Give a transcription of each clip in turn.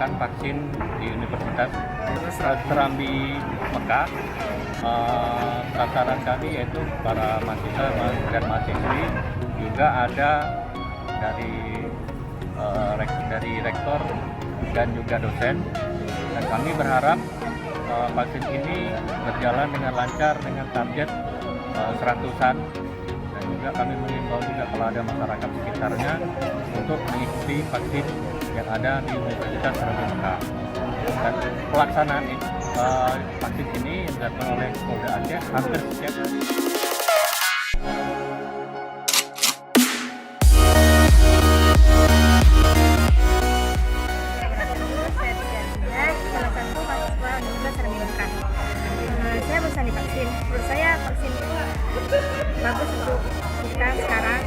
melaksanakan vaksin di Universitas Serambi Mekah. Sasaran kami yaitu para mahasiswa dan mahasiswi, juga ada dari rektor dan juga dosen, dan kami berharap vaksin ini berjalan dengan lancar dengan target 100-an, dan juga kami mengimbau juga kalau ada masyarakat sekitarnya untuk mengikuti vaksin yang ada di Universitas Serambi Mekah. Dan pelaksanaan vaksin ini yang dilakukan oleh Polda Aceh hampir setiap hari. Saya bosan divaksin. Menurut saya vaksin itu bagus untuk kita sekarang.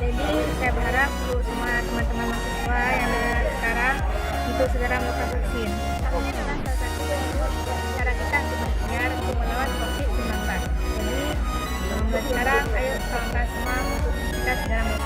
Jadi saya berharap untuk semua teman-teman mahasiswa yang ada sekarang untuk segera melakukan vaksin. Ini adalah salah satu cara kita untuk berikhtiar untuk melawan COVID-19. Jadi mulai sekarang, ayo kawan-kawan semua untuk kita segera melakukan